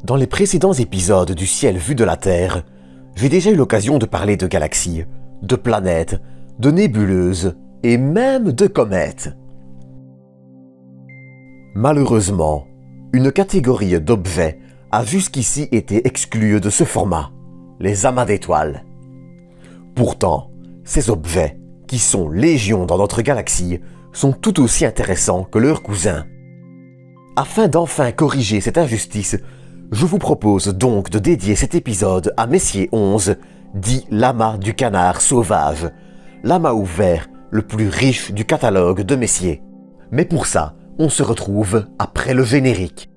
Dans les précédents épisodes du ciel vu de la Terre, j'ai déjà eu l'occasion de parler de galaxies, de planètes, de nébuleuses et même de comètes. Malheureusement, une catégorie d'objets a jusqu'ici été exclue de ce format, les amas d'étoiles. Pourtant, ces objets, qui sont légion dans notre galaxie, sont tout aussi intéressants que leurs cousins. Afin d'enfin corriger cette injustice, je vous propose donc de dédier cet épisode à Messier 11, dit l'amas du canard sauvage, l'amas ouvert le plus riche du catalogue de Messier. Mais pour ça, on se retrouve après le générique.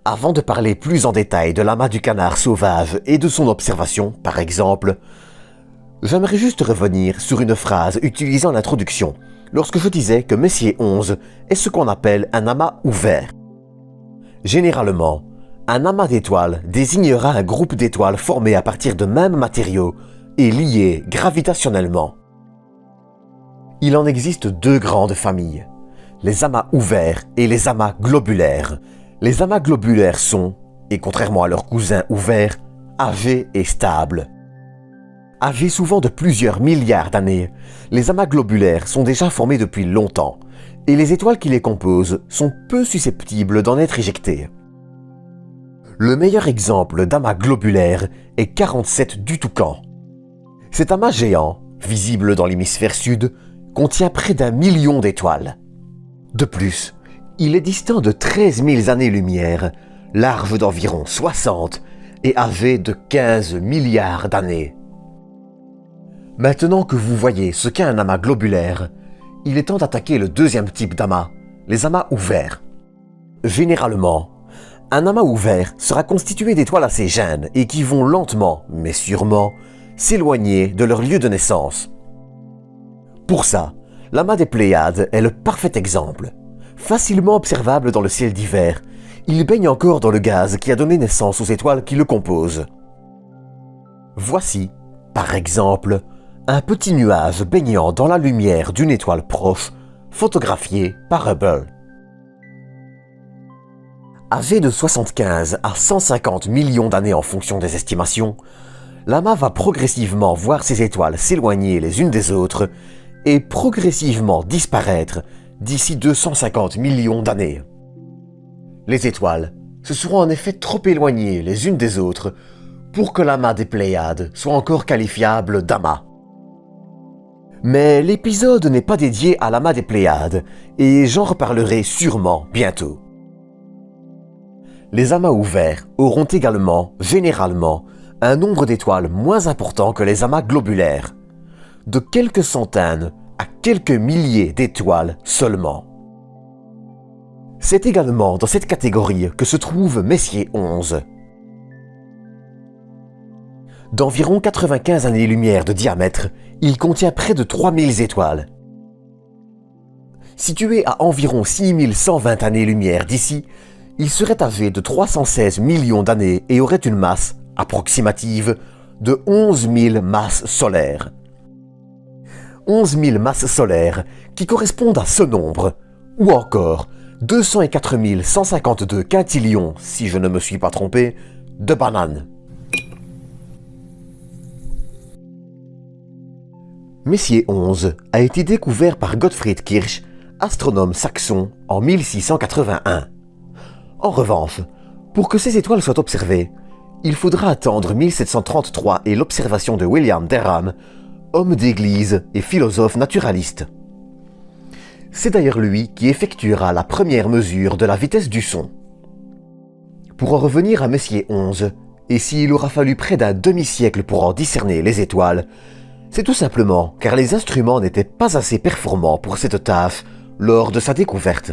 Avant de parler plus en détail de l'amas du canard sauvage et de son observation, par exemple, j'aimerais juste revenir sur une phrase utilisée en introduction, lorsque je disais que Messier 11 est ce qu'on appelle un amas ouvert. Généralement, un amas d'étoiles désignera un groupe d'étoiles formé à partir de mêmes matériaux et liés gravitationnellement. Il en existe deux grandes familles, les amas ouverts et les amas globulaires. Les amas globulaires sont, et contrairement à leurs cousins ouverts, âgés et stables. Âgés souvent de plusieurs milliards d'années, les amas globulaires sont déjà formés depuis longtemps, et les étoiles qui les composent sont peu susceptibles d'en être éjectées. Le meilleur exemple d'amas globulaire est 47 du Toucan. Cet amas géant, visible dans l'hémisphère sud, contient près d'1 million d'étoiles. De plus, il est distant de 13 000 années-lumière, large d'environ 60 et âgé de 15 milliards d'années. Maintenant que vous voyez ce qu'est un amas globulaire, il est temps d'attaquer le deuxième type d'amas, les amas ouverts. Généralement, un amas ouvert sera constitué d'étoiles assez jeunes et qui vont lentement, mais sûrement, s'éloigner de leur lieu de naissance. Pour ça, l'amas des Pléiades est le parfait exemple. Facilement observable dans le ciel d'hiver, il baigne encore dans le gaz qui a donné naissance aux étoiles qui le composent. Voici, par exemple, un petit nuage baignant dans la lumière d'une étoile proche, photographié par Hubble. Âgé de 75 à 150 millions d'années en fonction des estimations, l'amas va progressivement voir ses étoiles s'éloigner les unes des autres et progressivement disparaître d'ici 250 millions d'années. Les étoiles se seront en effet trop éloignées les unes des autres pour que l'amas des Pléiades soit encore qualifiable d'amas. Mais l'épisode n'est pas dédié à l'amas des Pléiades et j'en reparlerai sûrement bientôt. Les amas ouverts auront également, généralement, un nombre d'étoiles moins important que les amas globulaires, de quelques centaines à quelques milliers d'étoiles seulement. C'est également dans cette catégorie que se trouve Messier 11. D'environ 95 années-lumière de diamètre, il contient près de 3000 étoiles. Situé à environ 6120 années-lumière d'ici, il serait âgé de 316 millions d'années et aurait une masse approximative de 11 000 masses solaires. 11 000 masses solaires qui correspondent à ce nombre, ou encore 204 152 quintillions, si je ne me suis pas trompé, de bananes. Messier 11 a été découvert par Gottfried Kirch, astronome saxon, en 1681. En revanche, pour que ces étoiles soient observées, il faudra attendre 1733 et l'observation de William Derham, homme d'église et philosophe naturaliste. C'est d'ailleurs lui qui effectuera la première mesure de la vitesse du son. Pour en revenir à Messier 11, et s'il aura fallu près d'un demi-siècle pour en discerner les étoiles, c'est tout simplement car les instruments n'étaient pas assez performants pour cette tâche lors de sa découverte.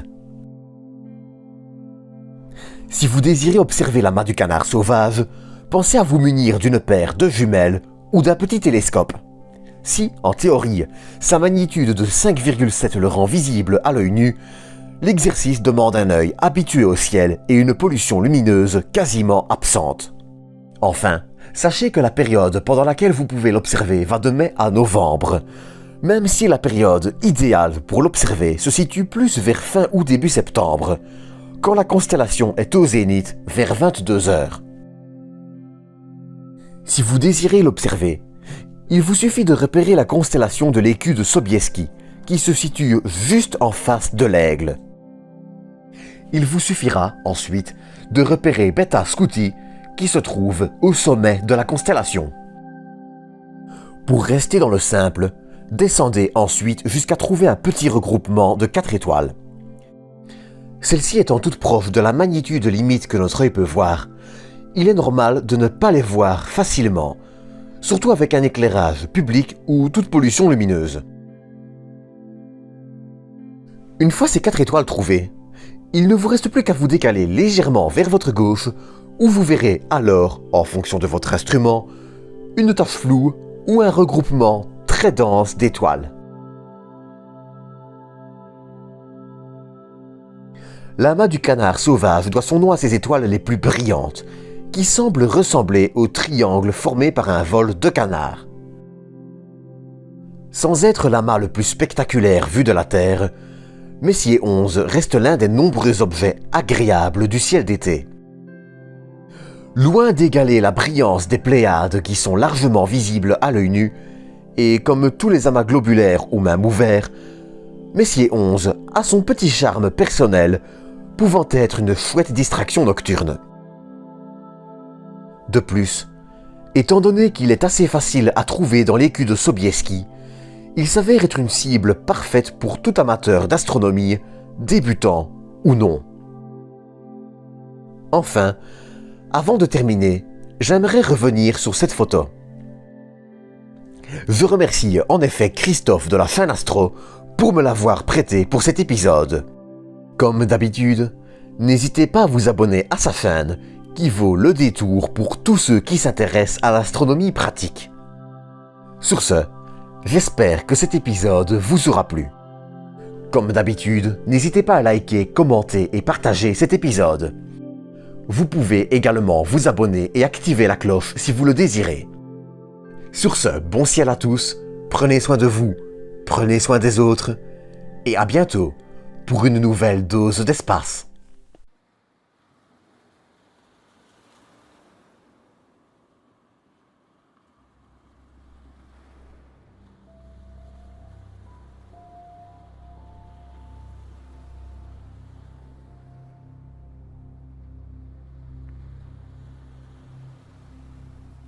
Si vous désirez observer l'amas du canard sauvage, pensez à vous munir d'une paire de jumelles ou d'un petit télescope. Si, en théorie, sa magnitude de 5,7 le rend visible à l'œil nu, l'exercice demande un œil habitué au ciel et une pollution lumineuse quasiment absente. Enfin, sachez que la période pendant laquelle vous pouvez l'observer va de mai à novembre, même si la période idéale pour l'observer se situe plus vers fin ou début septembre, quand la constellation est au zénith vers 22 heures. Si vous désirez l'observer, il vous suffit de repérer la constellation de l'écu de Sobieski, qui se situe juste en face de l'Aigle. Il vous suffira ensuite de repérer Beta Scuti, qui se trouve au sommet de la constellation. Pour rester dans le simple, descendez ensuite jusqu'à trouver un petit regroupement de 4 étoiles. Celles-ci étant toutes proches de la magnitude limite que notre œil peut voir, il est normal de ne pas les voir facilement, surtout avec un éclairage public ou toute pollution lumineuse. Une fois ces 4 étoiles trouvées, il ne vous reste plus qu'à vous décaler légèrement vers votre gauche, où vous verrez alors, en fonction de votre instrument, une tache floue ou un regroupement très dense d'étoiles. L'amas du canard sauvage doit son nom à ses étoiles les plus brillantes, qui semblent ressembler au triangle formé par un vol de canard. Sans être l'amas le plus spectaculaire vu de la Terre, Messier 11 reste l'un des nombreux objets agréables du ciel d'été. Loin d'égaler la brillance des Pléiades qui sont largement visibles à l'œil nu, et comme tous les amas globulaires ou même ouverts, Messier 11 a son petit charme personnel, pouvant être une chouette distraction nocturne. De plus, étant donné qu'il est assez facile à trouver dans l'écu de Sobieski, il s'avère être une cible parfaite pour tout amateur d'astronomie, débutant ou non. Enfin, avant de terminer, j'aimerais revenir sur cette photo. Je remercie en effet Christophe de la chaîne Astro pour me l'avoir prêté pour cet épisode. Comme d'habitude, n'hésitez pas à vous abonner à sa chaîne qui vaut le détour pour tous ceux qui s'intéressent à l'astronomie pratique. Sur ce, j'espère que cet épisode vous aura plu. Comme d'habitude, n'hésitez pas à liker, commenter et partager cet épisode. Vous pouvez également vous abonner et activer la cloche si vous le désirez. Sur ce, bon ciel à tous, prenez soin de vous, prenez soin des autres, et à bientôt pour une nouvelle dose d'espace.